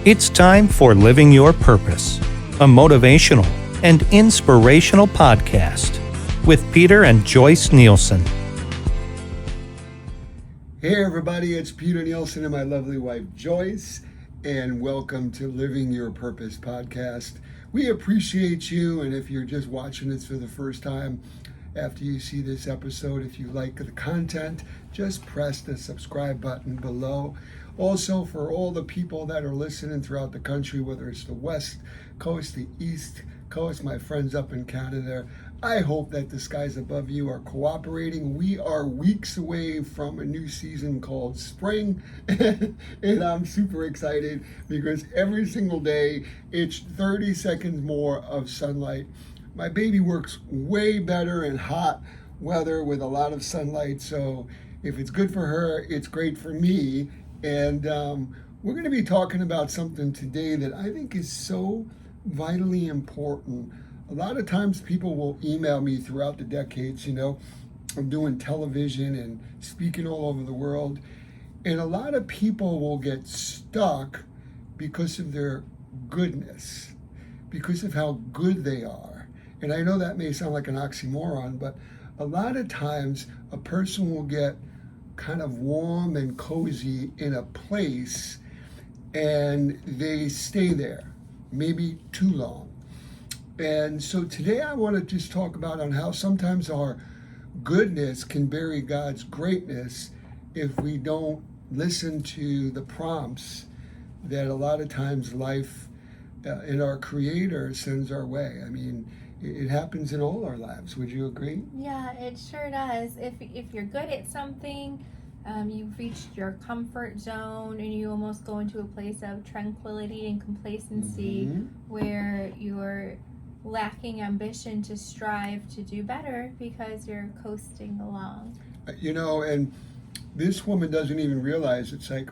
It's time for Living Your Purpose, a motivational and inspirational podcast with Peter and Joyce Nielsen. Hey everybody, it's Peter Nielsen and my lovely wife Joyce, and welcome to Living Your Purpose podcast. We appreciate you, and if you're just watching this for the first time, after you see this episode, if you like the content, just press the subscribe button below. Also, for all the people that are listening throughout the country, whether it's the West Coast, the East Coast, my friends up in Canada, I hope that the skies above you are cooperating. We are weeks away from a new season called spring, and I'm super excited because every single day it's 30 seconds more of sunlight. My baby works way better in hot weather with a lot of sunlight, so if it's good for her, it's great for me. And we're going to be talking about something today that I think is so vitally important. A lot of times people will email me throughout the decades, I'm doing television and speaking all over the world. And a lot of people will get stuck because of their goodness, because of how good they are. And I know that may sound like an oxymoron, but a lot of times a person will get kind of warm and cozy in a place and they stay there, maybe too long. And so today I want to just talk about on how sometimes our goodness can bury God's greatness if we don't listen to the prompts that a lot of times life and our Creator sends our way. I mean, it happens in all our lives. Would you agree? Yeah, it sure does. If you're good at something, you've reached your comfort zone and you almost go into a place of tranquility and complacency where you're lacking ambition to strive to do better because you're coasting along. And this woman doesn't even realize, it's like,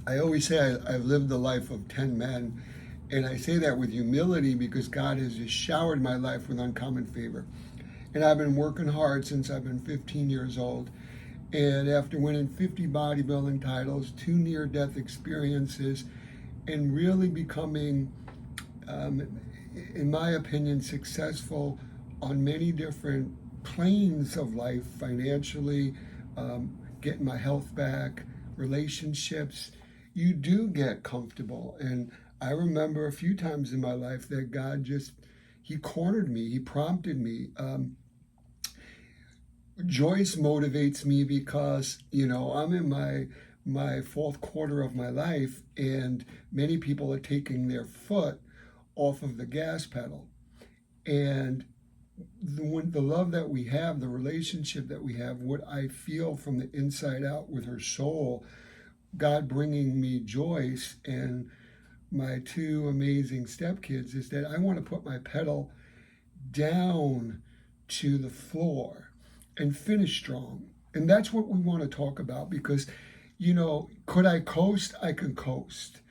I always say I've lived the life of 10 men. And I say that with humility because God has just showered my life with uncommon favor. And I've been working hard since I've been 15 years old. And after winning 50 bodybuilding titles, 2 near-death experiences, and really becoming, in my opinion, successful on many different planes of life, financially, getting my health back, relationships, you do get comfortable. And I remember a few times in my life that God He cornered me, He prompted me. Joyce motivates me because, I'm in my fourth quarter of my life and many people are taking their foot off of the gas pedal. And the love that we have, the relationship that we have, what I feel from the inside out with her soul, God bringing me Joyce and my 2 amazing stepkids, is that I want to put my pedal down to the floor and finish strong. And that's what we want to talk about because, could I coast? I can coast.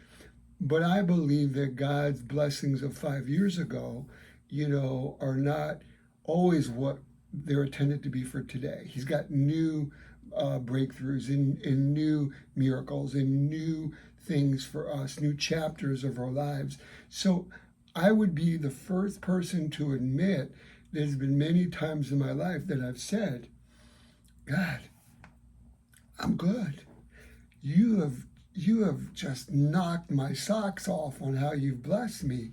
But I believe that God's blessings of 5 years ago, are not always what they're intended to be for today. He's got new breakthroughs and new miracles and new things for us, new chapters of our lives. So I would be the first person to admit there's been many times in my life that I've said, God, I'm good. You have just knocked my socks off on how you've blessed me.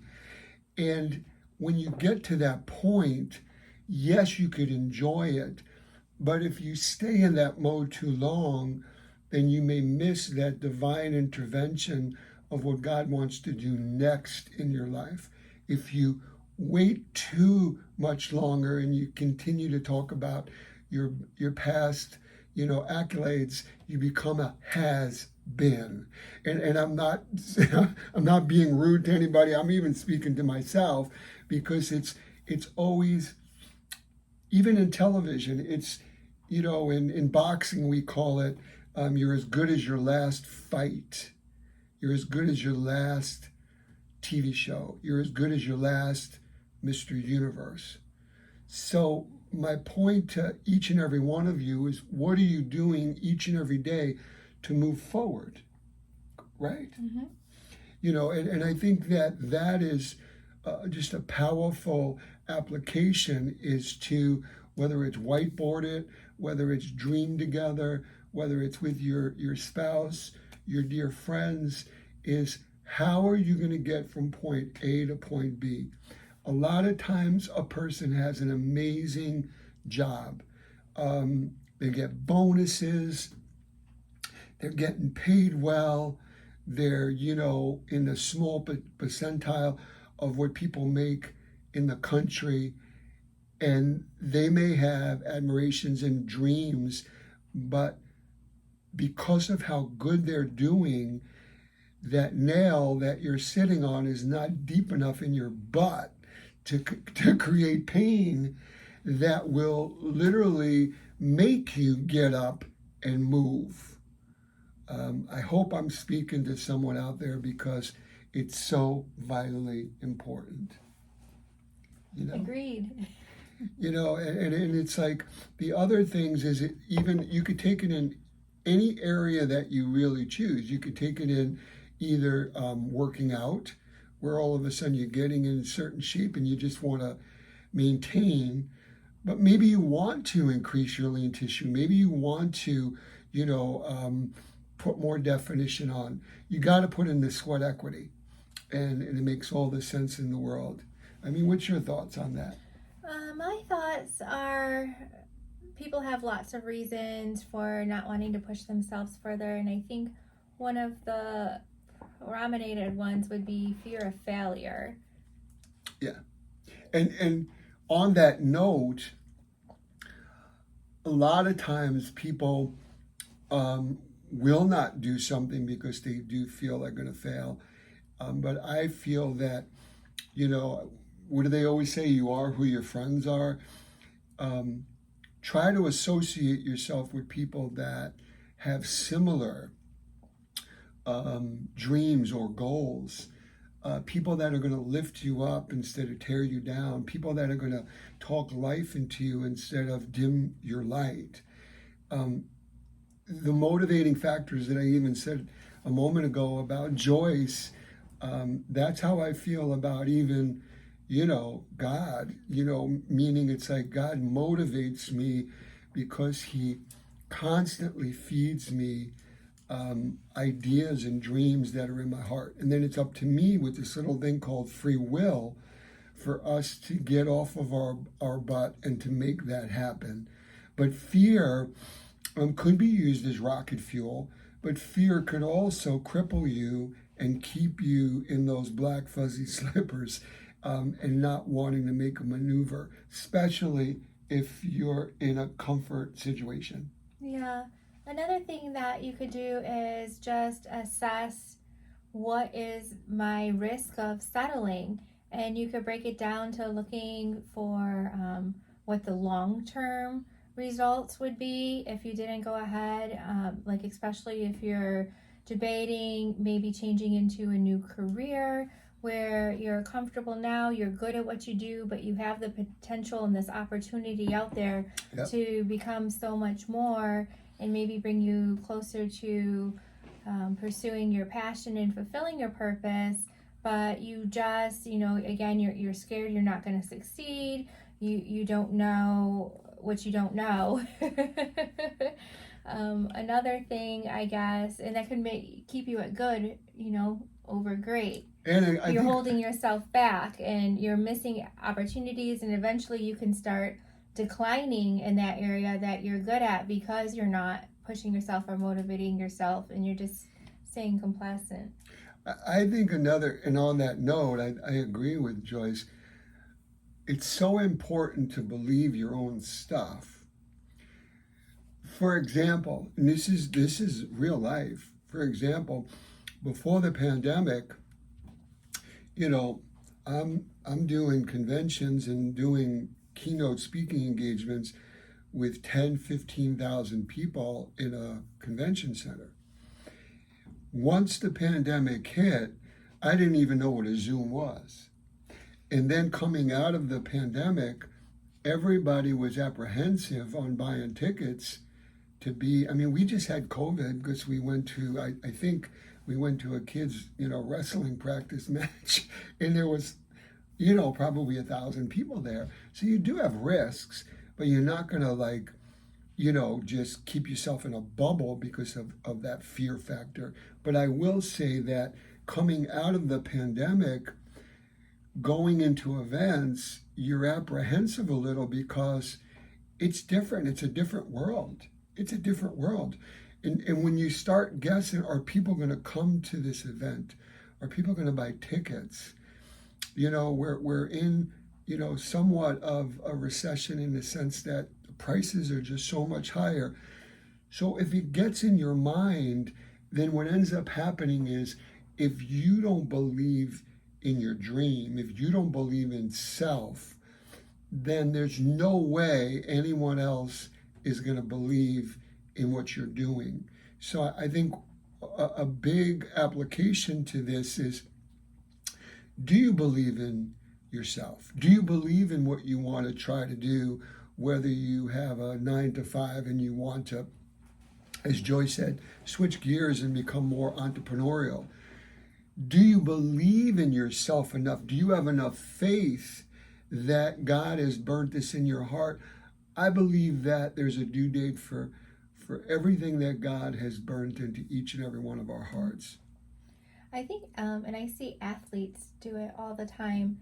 And when you get to that point, yes, you could enjoy it. But if you stay in that mode too long, then you may miss that divine intervention of what God wants to do next in your life. If you wait too much longer and you continue to talk about your past, accolades, you become a has-been. And I'm not being rude to anybody. I'm even speaking to myself because it's always, even in television, it's, in boxing we call it, you're as good as your last fight. You're as good as your last TV show. You're as good as your last Mr. Universe. So my point to each and every one of you is, what are you doing each and every day to move forward, right? And I think that is just a powerful application, is to, whether it's whiteboard it, whether it's dream together, whether it's with your spouse, your dear friends, is how are you going to get from point A to point B? A lot of times a person has an amazing job. They get bonuses, they're getting paid well, they're, in the small percentile of what people make in the country, and they may have admirations and dreams, but because of how good they're doing, that nail that you're sitting on is not deep enough in your butt to create pain that will literally make you get up and move. I hope I'm speaking to someone out there, because it's so vitally important. Agreed. And it's like, the other things is, even you could take it in any area that you really choose. You could take it in either working out, where all of a sudden you're getting in certain shape and you just want to maintain, but maybe you want to increase your lean tissue. Maybe you want to, put more definition on. You got to put in the sweat equity, and it makes all the sense in the world. I mean, what's your thoughts on that? My thoughts are, people have lots of reasons for not wanting to push themselves further, and I think one of the prominent ones would be fear of failure. Yeah. And on that note, a lot of times people will not do something because they do feel they're going to fail. But I feel that, what do they always say? You are who your friends are. Try to associate yourself with people that have similar dreams or goals. People that are going to lift you up instead of tear you down. People that are going to talk life into you instead of dim your light. The motivating factors that I even said a moment ago about Joyce, that's how I feel about even, God, meaning it's like God motivates me because he constantly feeds me ideas and dreams that are in my heart. And then it's up to me, with this little thing called free will, for us to get off of our butt and to make that happen. But fear could be used as rocket fuel, but fear could also cripple you and keep you in those black fuzzy slippers, and not wanting to make a maneuver, especially if you're in a comfort situation. Yeah. Another thing that you could do is just assess, what is my risk of settling? And you could break it down to looking for what the long-term results would be if you didn't go ahead, like especially if you're debating maybe changing into a new career where you're comfortable now, you're good at what you do, but you have the potential and this opportunity out there to become so much more, and maybe bring you closer to pursuing your passion and fulfilling your purpose. But you just, again, you're scared you're not going to succeed. You don't know what you don't know. Another thing, I guess, and that could keep you at good, over great. And you're holding yourself back, and you're missing opportunities, and eventually you can start declining in that area that you're good at because you're not pushing yourself or motivating yourself, and you're just staying complacent. I think and on that note, I agree with Joyce. It's so important to believe your own stuff. For example, and this is real life. For example, before the pandemic, I'm doing conventions and doing keynote speaking engagements with 10, 15,000 people in a convention center. Once the pandemic hit, I didn't even know what a Zoom was. And then coming out of the pandemic, everybody was apprehensive on buying tickets to be, we just had COVID because we went to, I think we went to a kids, wrestling practice match, and there was, probably 1,000 people there. So you do have risks, but you're not going to just keep yourself in a bubble because of that fear factor. But I will say that coming out of the pandemic, going into events, you're apprehensive a little because it's different. It's a different world. It's a different world. And when you start guessing, are people going to come to this event? Are people going to buy tickets? We're in, somewhat of a recession in the sense that the prices are just so much higher. So if it gets in your mind, then what ends up happening is if you don't believe in your dream, if you don't believe in self, then there's no way anyone else is going to believe in what you're doing. So I think a big application to this is, do you believe in yourself? Do you believe in what you want to try to do, whether you have a 9 to 5 and you want to, as Joyce said, switch gears and become more entrepreneurial? Do you believe in yourself enough? Do you have enough faith that God has burnt this in your heart? I believe that there's a due date for everything that God has burnt into each and every one of our hearts. I think, and I see athletes do it all the time.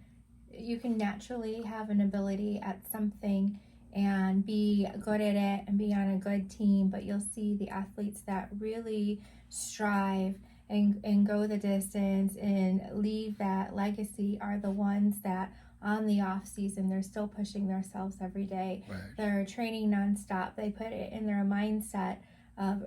You can naturally have an ability at something and be good at it and be on a good team, but you'll see the athletes that really strive and go the distance and leave that legacy are the ones that on the off season, they're still pushing themselves every day. Right. They're training nonstop. They put it in their mindset of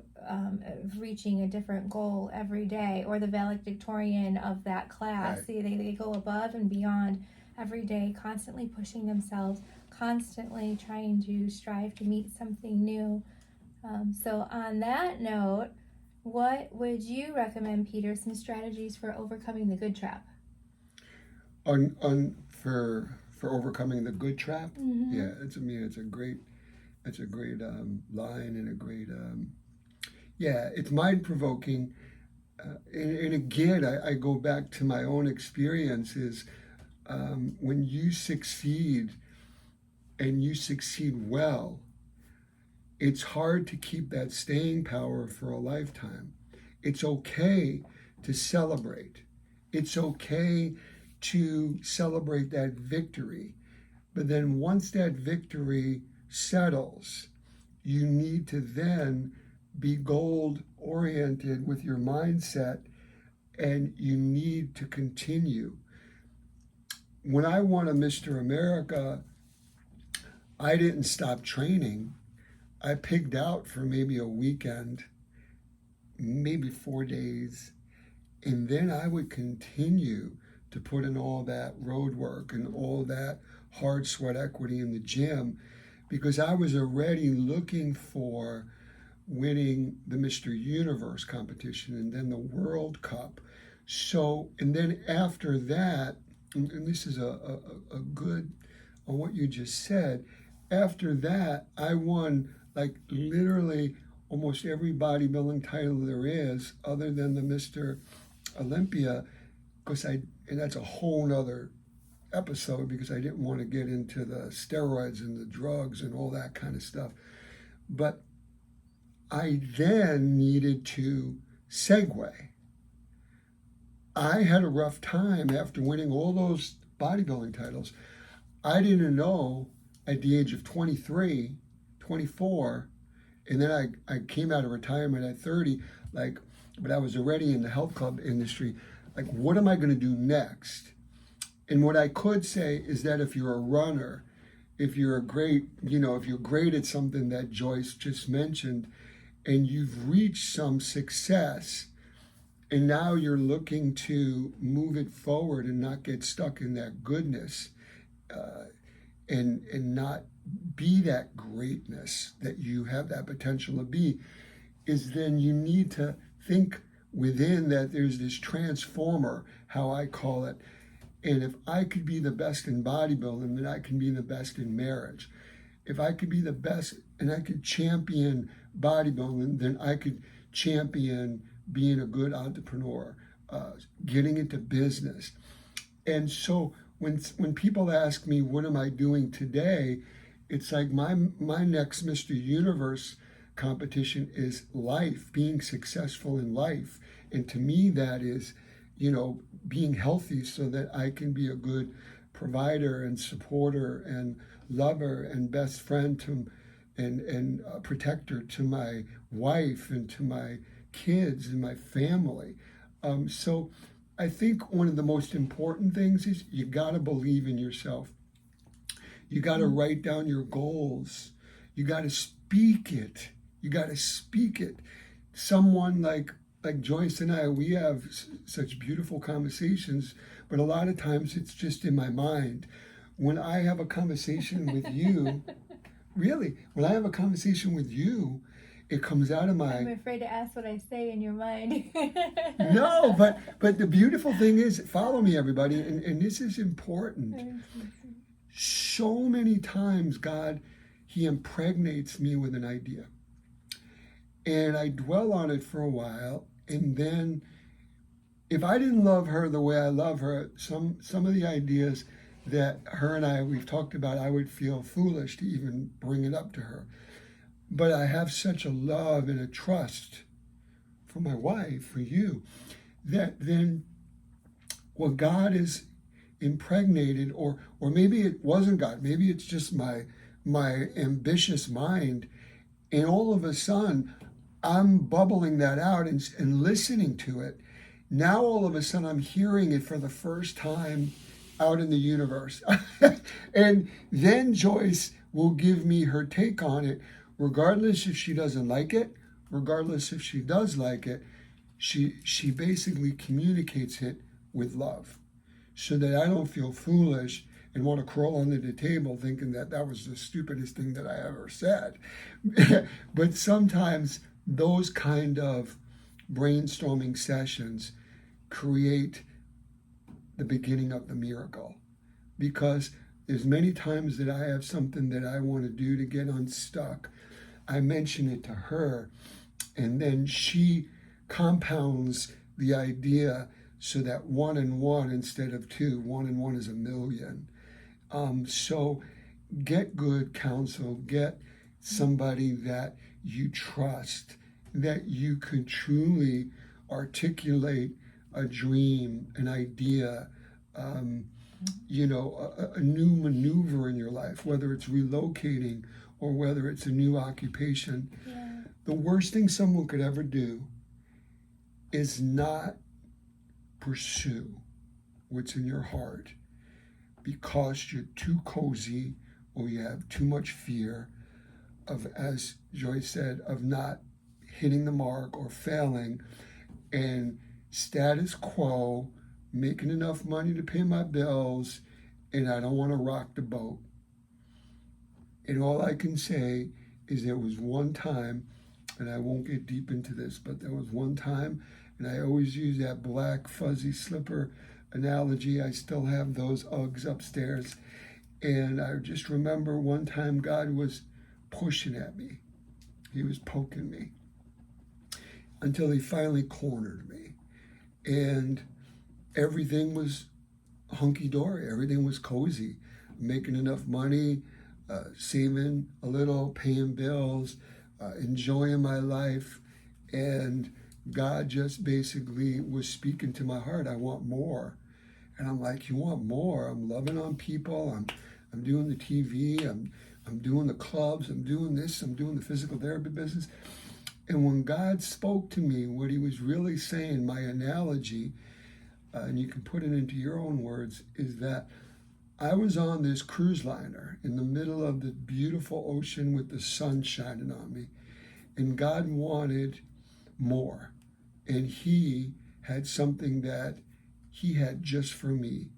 reaching a different goal every day, or the valedictorian of that class. Right. They go above and beyond every day, constantly pushing themselves, constantly trying to strive to meet something new. So on that note, what would you recommend, Peter, some strategies for overcoming the good trap? For overcoming the good trap? Mm-hmm. Yeah, it's a great line and a great it's mind-provoking. And again, I go back to my own experiences. When you succeed and you succeed well, it's hard to keep that staying power for a lifetime. It's okay to celebrate. It's okay to celebrate that victory. But then once that victory settles, you need to then be goal-oriented with your mindset, and you need to continue. When I won a Mr. America, I didn't stop training. I pigged out for maybe a weekend, maybe 4 days, and then I would continue to put in all that road work and all that hard sweat equity in the gym, because I was already looking for winning the Mr. Universe competition and then the World Cup. So, and then after that, and this is a good on what you just said, after that, I won like literally almost every bodybuilding title there is, other than the Mr. Olympia, and that's a whole nother episode, because I didn't want to get into the steroids and the drugs and all that kind of stuff. But I then needed to segue. I had a rough time after winning all those bodybuilding titles. I didn't know at the age of 23, 24, and then I came out of retirement at 30, but I was already in the health club industry. What am I going to do next? And what I could say is that if you're a runner, if you're great at something that Joyce just mentioned, and you've reached some success, and now you're looking to move it forward and not get stuck in that goodness, and not be that greatness that you have that potential to be, is then you need to think within that there's this transformer, how I call it. And if I could be the best in bodybuilding, then I can be the best in marriage. If I could be the best and I could champion bodybuilding, then I could champion being a good entrepreneur, getting into business. And so when people ask me, what am I doing today? It's like my next Mr. Universe competition is life, being successful in life. And to me, that is, being healthy so that I can be a good provider and supporter and lover and best friend to and protector to my wife and to my kids and my family. So I think one of the most important things is you got to believe in yourself. You got to write down your goals. You got to speak it. You got to speak it. Someone like Joyce and I, we have such beautiful conversations, but a lot of times it's just in my mind. When I have a conversation with you, really, when I have a conversation with you, it comes out of my... I'm afraid to ask what I say in your mind. No, but the beautiful thing is, follow me, everybody, and this is important. So many times, God, He impregnates me with an idea. And I dwell on it for a while, and then if I didn't love her the way I love her, some of the ideas that her and we've talked about, I would feel foolish to even bring it up to her. But I have such a love and a trust for my wife, for you, that then what God is impregnated, or maybe it wasn't God, maybe it's just my ambitious mind, and all of a sudden I'm bubbling that out and listening to it. Now all of a sudden I'm hearing it for the first time out in the universe. And then Joyce will give me her take on it, regardless if she doesn't like it, regardless if she does like it. She basically communicates it with love, so that I don't feel foolish and want to crawl under the table thinking that was the stupidest thing that I ever said. But sometimes those kind of brainstorming sessions create the beginning of the miracle, because there's many times that I have something that I want to do to get unstuck. I mention it to her, and then she compounds the idea so that 1 and 1 instead of 2, 1 and 1 is a million. So get good counsel, get somebody that you trust, that you could truly articulate a dream, an idea, a new maneuver in your life, whether it's relocating or whether it's a new occupation. Yeah. The worst thing someone could ever do is not pursue what's in your heart because you're too cozy or you have too much fear of, as Joyce said, of not hitting the mark or failing, and status quo, making enough money to pay my bills, and I don't want to rock the boat. And all I can say is there was one time, and I won't get deep into this, but there was one time, and I always use that black fuzzy slipper analogy. I still have those Uggs upstairs. And I just remember one time God was pushing at me. He was poking me until He finally cornered me. And everything was hunky-dory. Everything was cozy. Making enough money, saving a little, paying bills, enjoying my life. And God just basically was speaking to my heart. I want more. And I'm like, you want more? I'm loving on people. I'm doing the TV. I'm doing the clubs. I'm doing this. I'm doing the physical therapy business. And when God spoke to me, what He was really saying, my analogy, and you can put it into your own words, is that I was on this cruise liner in the middle of the beautiful ocean with the sun shining on me. And God wanted more. And He had something that He had just for me.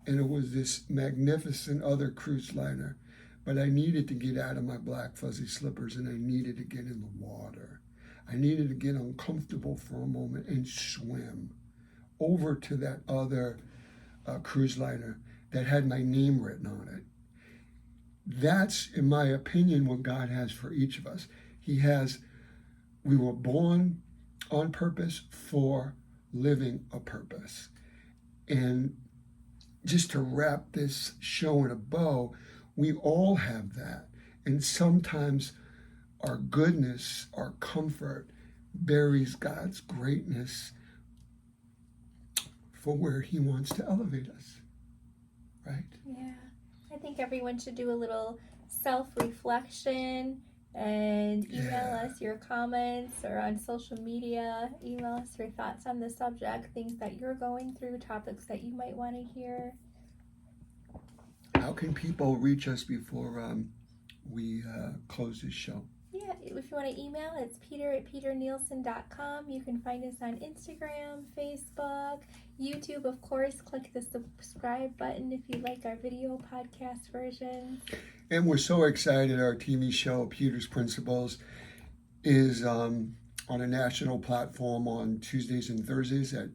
And it was this magnificent other cruise liner. But I needed to get out of my black fuzzy slippers, and I needed to get in the water. I needed to get uncomfortable for a moment and swim over to that other cruise liner that had my name written on it. That's, in my opinion, what God has for each of us. We were born on purpose for living a purpose. And just to wrap this show in a bow, we all have that. And sometimes our goodness, our comfort buries God's greatness for where he wants to elevate us, right? Yeah, I think everyone should do a little self-reflection and email us your comments, or on social media, email us your thoughts on the subject, things that you're going through, topics that you might want to hear. How can people reach us before we close this show? Yeah, if you want to email, it's peter@peternielsen.com. You can find us on Instagram, Facebook, YouTube, of course. Click the subscribe button if you like our video podcast version. And we're so excited. Our TV show, Peter's Principles, is on a national platform on Tuesdays and Thursdays at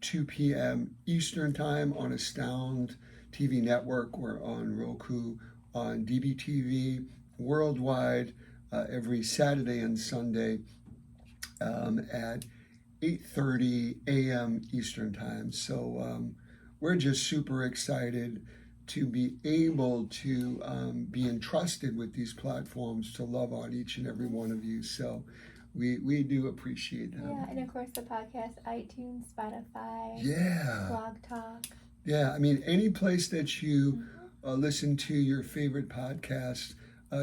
2 p.m. Eastern Time on Astound TV network. We're on Roku, on DBTV, worldwide, every Saturday and Sunday at 8:30 a.m. Eastern Time. So we're just super excited to be able to be entrusted with these platforms to love on each and every one of you. So we do appreciate that. Yeah, and of course the podcast, iTunes, Spotify, Blog Talk. Yeah, I mean, any place that you listen to your favorite podcast,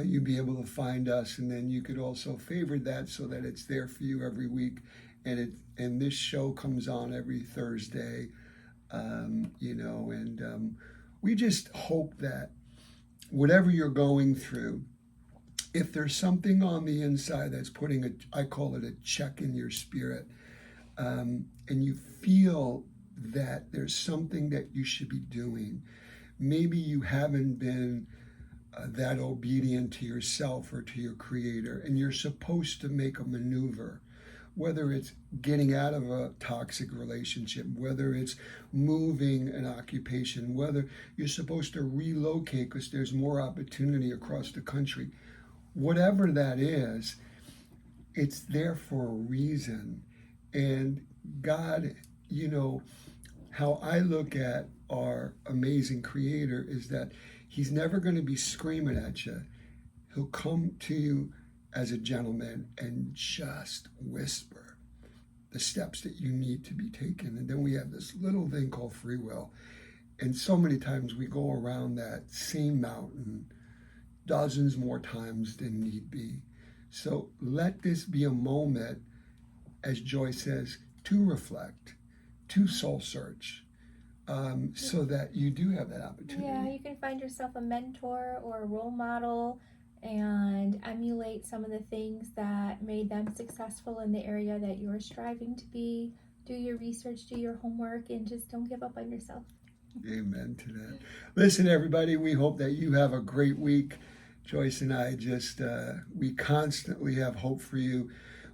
you'll be able to find us, and then you could also favorite that so that it's there for you every week. And this show comes on every Thursday, we just hope that whatever you're going through, if there's something on the inside that's putting I call it a check in your spirit, and you feel that there's something that you should be doing, maybe you haven't been that obedient to yourself or to your Creator, and you're supposed to make a maneuver, whether it's getting out of a toxic relationship, whether it's moving an occupation, whether you're supposed to relocate because there's more opportunity across the country. Whatever that is, it's there for a reason. And God, how I look at our amazing Creator is that he's never going to be screaming at you. He'll come to you as a gentleman and just whisper the steps that you need to be taken. And then we have this little thing called free will. And so many times we go around that same mountain dozens more times than need be. So let this be a moment, as Joyce says, to reflect, to soul search, so that you do have that opportunity. Yeah, you can find yourself a mentor or a role model and emulate some of the things that made them successful in the area that you're striving to be. Do your research, do your homework, and just don't give up on yourself. Amen to that. Listen, everybody, we hope that you have a great week. Joyce and I we constantly have hope for you.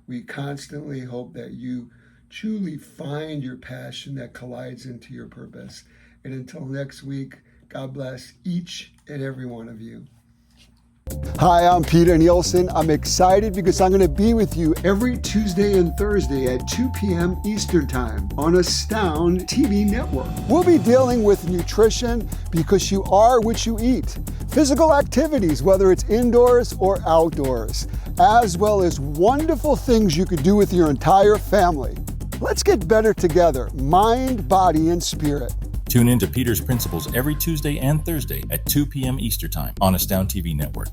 We constantly hope that you truly find your passion that collides into your purpose. And until next week, God bless each and every one of you. Hi, I'm Peter Nielsen. I'm excited because I'm going to be with you every Tuesday and Thursday at 2 p.m. Eastern Time on Astound TV network. We'll be dealing with nutrition because you are what you eat. Physical activities, whether it's indoors or outdoors, as well as wonderful things you could do with your entire family. Let's get better together, mind, body, and spirit. Tune in to Peter's Principles every Tuesday and Thursday at 2 p.m. Eastern Time on Astound TV Network.